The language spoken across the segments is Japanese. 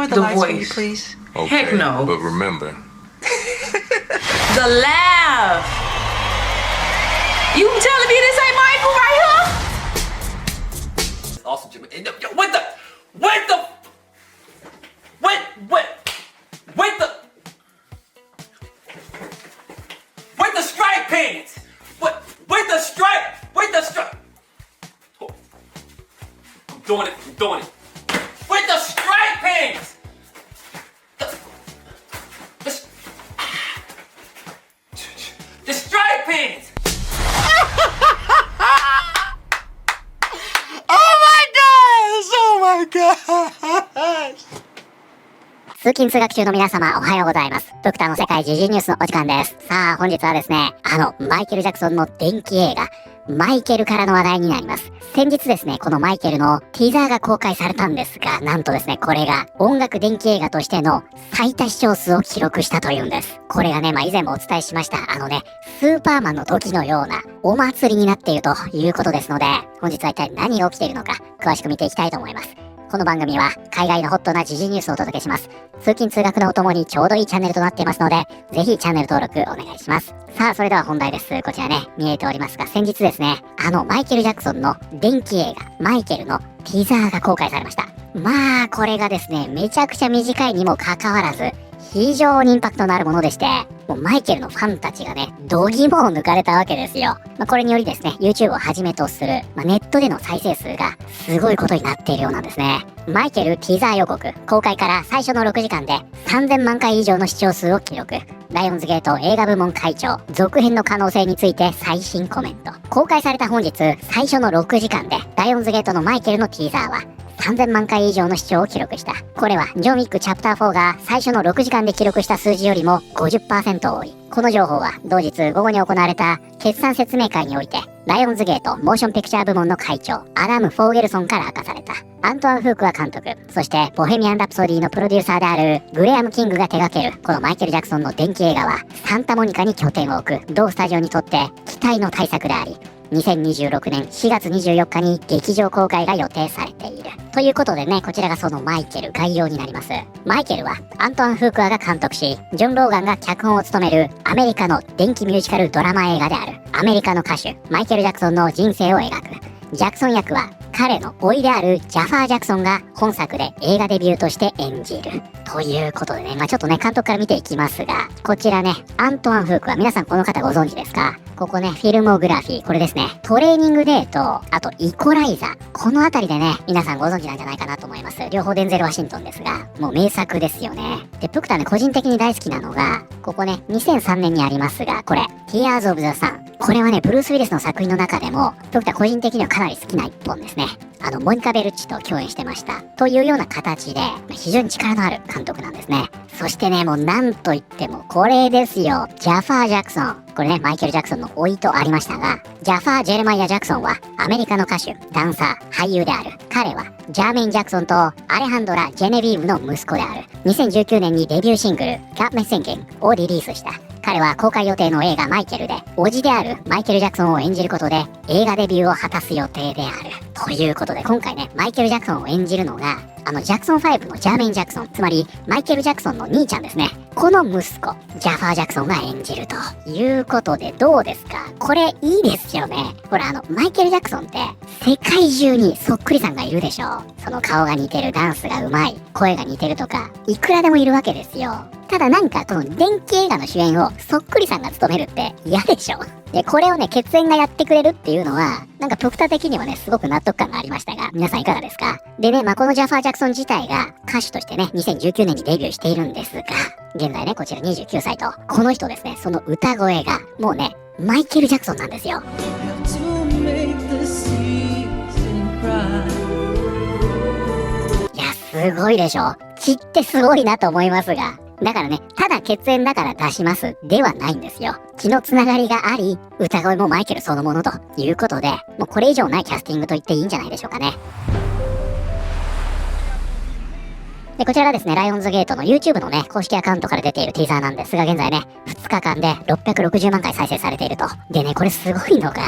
lower the lights for me, voice. please? Okay, Heck no. but remember, The laugh. You telling me this ain't Michael right here? Awesome, Jimmy. What the stripe pants? With the stripe. Oh, I'm doing it. With the stripe pants. The stripe pants.通勤通学中の皆様おはようございます。ドクターの世界時事ニュースのお時間です。さあ本日はですね、マイケル・ジャクソンの伝記映画マイケルからの話題になります。先日ですね、このマイケルのティザーが公開されたんですが、なんとですね、これが音楽伝記映画としての最多視聴数を記録したというんです。これがね、以前もお伝えしましたスーパーマンの時のようなお祭りになっているということですので、本日は一体何が起きているのか詳しく見ていきたいと思います。この番組は海外のホットな時事ニュースをお届けします。通勤通学のお供にちょうどいいチャンネルとなっていますので、ぜひチャンネル登録お願いします。さあ、それでは本題です。こちらね、見えておりますが、先日ですね、マイケル・ジャクソンの伝記映画、マイケルのティザーが公開されました。これがですね、めちゃくちゃ短いにもかかわらず、非常にインパクトのあるものでして、もうマイケルのファンたちがね、度肝を抜かれたわけですよ。これによりですね、YouTube をはじめとする、ネットでの再生数がすごいことになっているようなんですね。マイケルティザー予告、公開から最初の6時間で3000万回以上の視聴数を記録。ライオンズゲート映画部門会長、続編の可能性について最新コメント。公開された本日、最初の6時間で、ライオンズゲートのマイケルのティザーは、3000万回以上の視聴を記録した。これはジョン・ウィックチャプター4が最初の6時間で記録した数字よりも 50% 多い。この情報は同日午後に行われた決算説明会において、ライオンズゲートモーションピクチャー部門の会長アダム・フォーゲルソンから明かされた。アントワン・フークは監督、そしてボヘミアン・ラプソディのプロデューサーであるグレアム・キングが手掛けるこのマイケル・ジャクソンの伝記映画はサンタモニカに拠点を置く同スタジオにとって期待の大作であり、2026年4月24日に劇場公開が予定されている。ということでね、こちらがそのマイケル概要になります。マイケルはアントワン・フークアが監督し、ジョン・ローガンが脚本を務めるアメリカの電気ミュージカルドラマ映画であるアメリカの歌手マイケル・ジャクソンの人生を描く。ジャクソン役は彼の甥いであるジャファー・ジャクソンが本作で映画デビューとして演じる。ということでね、ちょっとね、監督から見ていきますが、こちらね、アントワン・フークは皆さんこの方ご存知ですか？ここね、フィルモグラフィー、これですね、トレーニングデーと、あとイコライザー、このあたりでね、皆さんご存知なんじゃないかなと思います。両方デンゼル・ワシントンですが、もう名作ですよね。で、僕たね、個人的に大好きなのが、ここね、2003年にありますが、これ、Tears of the Sun。これはね、ブルース・ウィリスの作品の中でも、僕た個人的にはかなり好きな一本ですね。モニカ・ベルッチと共演してました。というような形で、非常に力のある監督なんですね。そしてね、もうなんといっても、これですよ。ジャファー・ジャクソン。これね、マイケル・ジャクソンの甥いとありましたが、ジャファー・ジェレマイア・ジャクソンは、アメリカの歌手、ダンサー、俳優である。彼は、ジャーメイン・ジャクソンとアレハンドラ・ジェネビーブの息子である。2019年にデビューシングル、Got Me Thinking をリリースした。彼は公開予定の映画マイケルで、叔父であるマイケル・ジャクソンを演じることで、映画デビューを果たす予定である。ということで、今回ね、マイケル・ジャクソンを演じるのが、ジャクソン5のジャーメイン・ジャクソン、つまり、マイケル・ジャクソンの兄ちゃんですね。この息子、ジャファー・ジャクソンが演じるということで、どうですか？これいいですよね。ほら、マイケル・ジャクソンって、世界中にそっくりさんがいるでしょ。その顔が似てる、ダンスがうまい、声が似てるとか、いくらでもいるわけですよ。ただなんかこの電気映画の主演をそっくりさんが務めるって嫌でしょ。で、これをね、血縁がやってくれるっていうのは、なんか僕的にはね、すごく納得感がありましたが、皆さんいかがですか？でね、このジャファー・ジャクソン自体が歌手としてね、2019年にデビューしているんですが、現在ね、こちら29歳と、この人ですね、その歌声が、もうね、マイケル・ジャクソンなんですよ。いや、すごいでしょ。血ってすごいなと思いますが、だからね、ただ血縁だから出しますではないんですよ。血のつながりがあり、歌声もマイケルそのものということで、もうこれ以上ないキャスティングと言っていいんじゃないでしょうかね。で、こちらがですね、ライオンズゲートの YouTube のね、公式アカウントから出ているティザーなんですが、現在ね、2日間で660万回再生されていると。でね、これすごいのが、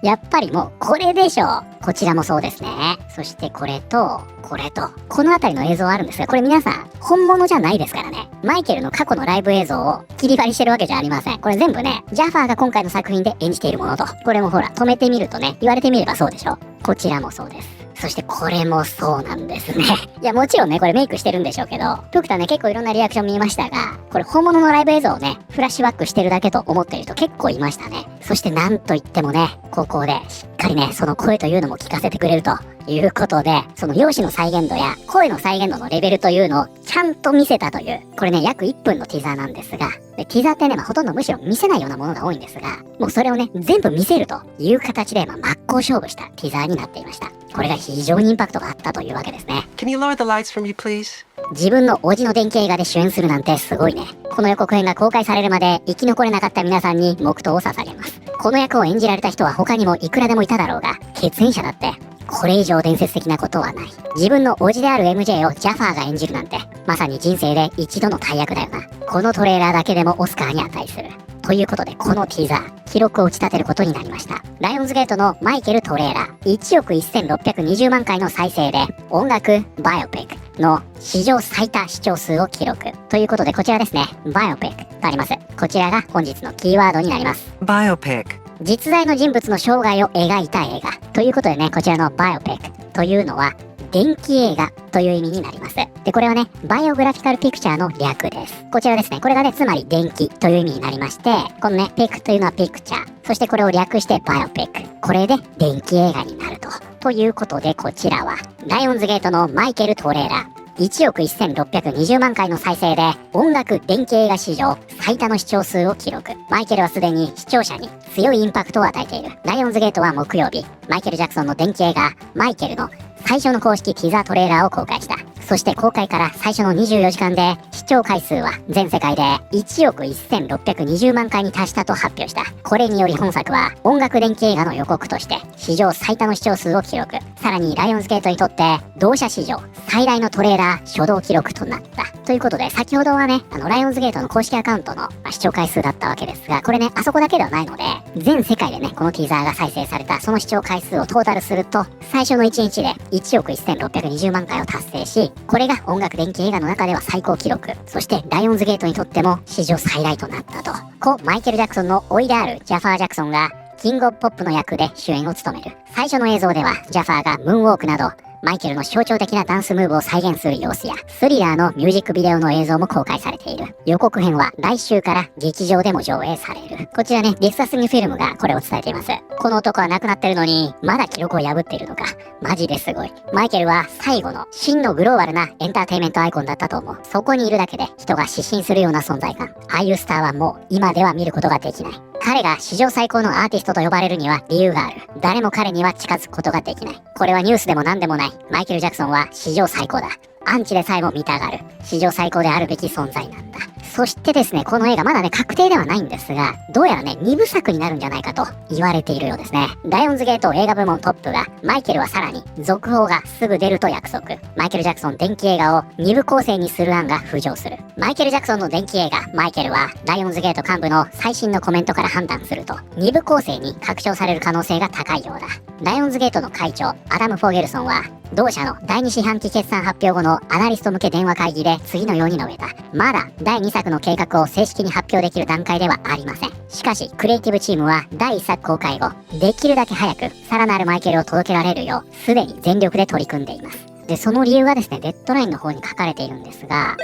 やっぱりもうこれでしょう。こちらもそうですね。そしてこれと、これと、この辺りの映像あるんですが、これ皆さん、本物じゃないですからね。マイケルの過去のライブ映像を切り張りしてるわけじゃありません。これ全部ね、ジャファーが今回の作品で演じているものと、これもほら、止めてみるとね、言われてみればそうでしょ。こちらもそうです。そしてこれもそうなんですね。いや、もちろんね、これメイクしてるんでしょうけど、プクタね、結構いろんなリアクション見ましたが、これ本物のライブ映像をね、フラッシュバックしてるだけと思っている人結構いましたね。そしてなんといってもね、ここでしっかりね、その声というのも聞かせてくれるということで、その容姿の再現度や声の再現度のレベルというのをちゃんと見せたという、これね、約1分のティザーなんですが、でティザーってね、ほとんどむしろ見せないようなものが多いんですが、もうそれをね、全部見せるという形で、真っ向勝負したティザーになっていました。これが非常にインパクトがあったというわけですね。Can you lower the lights for me, please? 自分の叔父の電気映画で主演するなんてすごいね。この予告編が公開されるまで生き残れなかった皆さんに黙祷を捧げます。この役を演じられた人は他にもいくらでもいただろうが、血縁者だってこれ以上伝説的なことはない。自分の叔父である MJ をジャファーが演じるなんて、まさに人生で一度の大役だよな。このトレーラーだけでもオスカーに値する。ということで、このティザー、記録を打ち立てることになりました。ライオンズゲートのマイケルトレーラー、1億1620万回の再生で、音楽バイオピックの史上最多視聴数を記録。ということで、こちらですね、バイオピックとあります。こちらが本日のキーワードになります。Biopic. 実在の人物の生涯を描いた映画。ということでね、こちらのバイオピックというのは、電気映画という意味になります。で、これはね、バイオグラフィカルピクチャーの略です。こちらですね、これがね、つまり電気という意味になりまして、このね、ピクというのはピクチャー。そしてこれを略してバイオピック。これで電気映画になると。ということで、こちらは、ライオンズゲートのマイケルトレーラー。1億1620万回の再生で音楽電気映画史上最多の視聴数を記録。マイケルはすでに視聴者に強いインパクトを与えている。ライオンズゲートは木曜日、マイケル・ジャクソンの電気映画マイケルの最初の公式ティザートレーラーを公開した。そして公開から最初の24時間で視聴回数は全世界で1億1620万回に達したと発表した。これにより本作は音楽電気映画の予告として史上最多の視聴数を記録。さらにライオンズゲートにとって同社史上最大のトレーラー初動記録となった。ということで先ほどはね、ライオンズゲートの公式アカウントの視聴回数だったわけですが、これね、あそこだけではないので、全世界でね、このティザーが再生されたその視聴回数をトータルすると、最初の1日で1億1620万回を達成し、これが音楽電気映画の中では最高記録。そしてライオンズゲートにとっても史上最大となったと。故マイケル・ジャクソンの甥であるジャファー・ジャクソンがキング・オブ・ポップの役で主演を務める。最初の映像ではジャファーがムーンウォークなどマイケルの象徴的なダンスムーブを再現する様子や、スリラーのミュージックビデオの映像も公開されている。予告編は来週から劇場でも上映される。こちらね、ディスタスニュフィルムがこれを伝えています。この男は亡くなってるのに、まだ記録を破っているのか。マジですごい。マイケルは最後の真のグローバルなエンターテインメントアイコンだったと思う。そこにいるだけで人が失神するような存在感。ああいうスターはもう今では見ることができない。彼が史上最高のアーティストと呼ばれるには理由がある。誰も彼には近づくことができない。これはニュースでも何でもない。マイケル・ジャクソンは史上最高だ。アンチでさえも見たがる。史上最高であるべき存在なんだ。そしてですね、この映画まだね、確定ではないんですが、どうやらね、2部作になるんじゃないかと言われているようですね。ライオンズゲート映画部門トップが、マイケルはさらに、続報がすぐ出ると約束。マイケル・ジャクソン電気映画を2部構成にする案が浮上する。マイケル・ジャクソンの電気映画、マイケルは、ライオンズゲート幹部の最新のコメントから判断すると、2部構成に拡張される可能性が高いようだ。ライオンズゲートの会長、アダム・フォーゲルソンは、同社の第2四半期決算発表後のアナリスト向け電話会議で次のように述べた。まだ第2作の計画を正式に発表できる段階ではありません。しかし、クリエイティブチームは第1作公開後、できるだけ早くさらなるマイケルを届けられるよう、すでに全力で取り組んでいます。で、その理由がですね、デッドラインの方に書かれているんですが、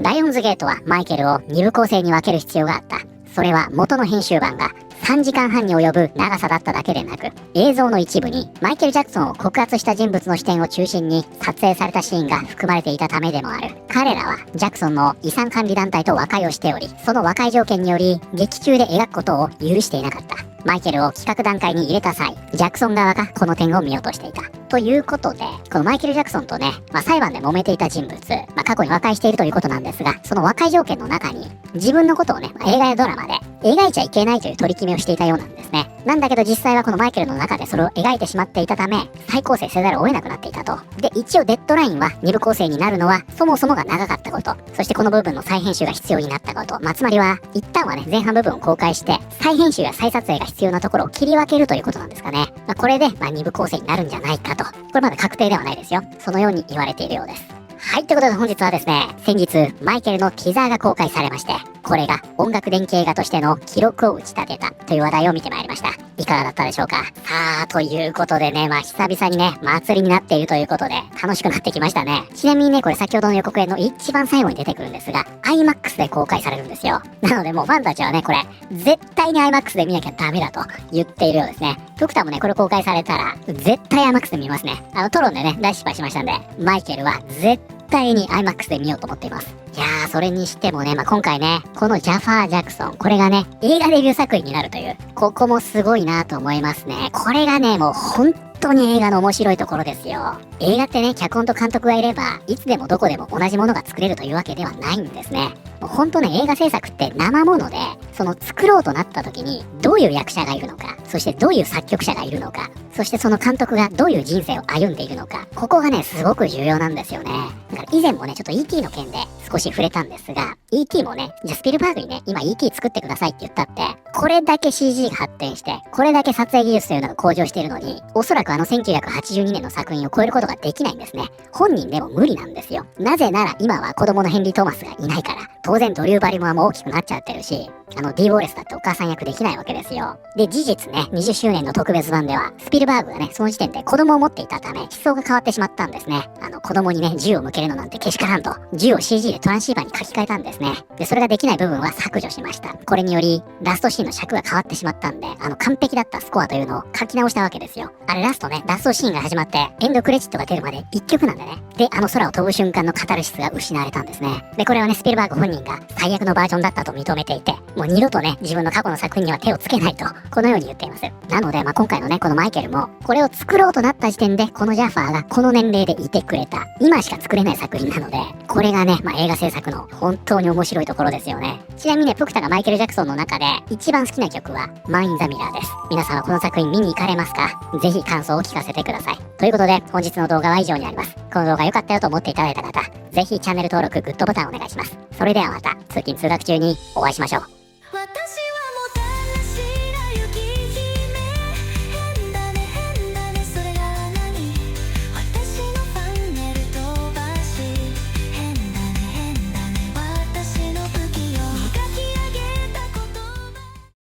ライオンズゲートはマイケルを2部構成に分ける必要があった。それは元の編集版が3時間半に及ぶ長さだっただけでなく、映像の一部にマイケル・ジャクソンを告発した人物の視点を中心に撮影されたシーンが含まれていたためでもある。彼らはジャクソンの遺産管理団体と和解をしており、その和解条件により劇中で描くことを許していなかった。マイケルを企画段階に入れた際、ジャクソン側がこの点を見落としていた。ということで、このマイケル・ジャクソンとね、裁判で揉めていた人物、過去に和解しているということなんですが、その和解条件の中に、自分のことをね、映画やドラマで描いちゃいけないという取り決めをしていたようなんです。ですね。なんだけど実際はこのマイケルの中でそれを描いてしまっていたため、再構成せざるを得なくなっていたと。で、一応デッドラインは2部構成になるのは、そもそもが長かったこと、そしてこの部分の再編集が必要になったこと、つまりは、一旦はね、前半部分を公開して、再編集や再撮影が必要なところを切り分けるということなんですかね。これで、2部構成になるんじゃないかと。これまだ確定ではないですよ。そのように言われているようです。はい、ということで本日はですね、先日、マイケルのティザーが公開されまして、これが音楽電気映画としての記録を打ち立てたという話題を見てまいりました。いかがだったでしょうか。さあ、ということでね、久々にね、祭りになっているということで、楽しくなってきましたね。ちなみにね、これ先ほどの予告編の一番最後に出てくるんですが、IMAX で公開されるんですよ。なのでもうファンたちはね、これ、絶対に IMAX で見なきゃダメだと言っているようですね。ドクターもね、これ公開されたら、絶対 IMAX で見ますね。トロンでね、大失敗しましたんで、マイケルは絶対に IMAX で見ようと思っています。いやー、それにしてもね、今回ね、このジャファー・ジャクソン、これがね、映画デビュー作品になるという、ここもすごいなと思いますね。これがね、もう本当に映画の面白いところですよ。映画ってね、脚本と監督がいれば、いつでもどこでも同じものが作れるというわけではないんですね。もう本当ね、映画制作って生もので、その作ろうとなった時に、どういう役者がいるのか、そしてどういう作曲者がいるのか、そしてその監督がどういう人生を歩んでいるのか、ここがね、すごく重要なんですよね。だから以前もね、ちょっと E.T. の件で少し触れたんですが、E.T. もね、じゃあスピルバーグにね、今 E.T. 作ってくださいって言ったって、これだけ CG が発展して、これだけ撮影技術というのが向上しているのに、おそらく1982年の作品を超えることができないんですね。本人でも無理なんですよ。なぜなら今は子供のヘンリー・トーマスがいないから、当然ドリュー・バリモアも大きくなっちゃってるし、ディー・ウォレスだってお母さん役できないわけですよ。で、事実ね、20周年の特別版では、スピルバーグがね、その時点で子供を持っていたため、思想が変わってしまったんですね。子供にね、銃を向けるのなんてけしからんと、銃を CG でトランシーバーに書き換えたんですね。で、それができない部分は削除しました。これにより、ラストシーンの尺が変わってしまったんで、完璧だったスコアというのを書き直したわけですよ。あれラストシーンが始まって、エンドクレジットが出るまで1曲なんでね。で、空を飛ぶ瞬間のカタルシスが失われたんですね。で、これはね、スピルバーグ本人が最悪のバージョンだったと認めていて、もう二度とね、自分の過去の作品には手をつけないと、このように言っています。なので、今回のね、このマイケルも、これを作ろうとなった時点で、このジャファーがこの年齢でいてくれた、今しか作れない作品なので、これがね、映画制作の本当に面白いところですよね。ちなみにね、プクタがマイケル・ジャクソンの中で、一番好きな曲は、マン・イン・ザ・ミラーです。皆さんはこの作品見に行かれますか？ぜひ感想を聞かせてください。ということで、本日の動画は以上になります。この動画良かったよと思っていただいた方、ぜひチャンネル登録、グッドボタンお願いします。それではまた、通勤通学中にお会いしましょう。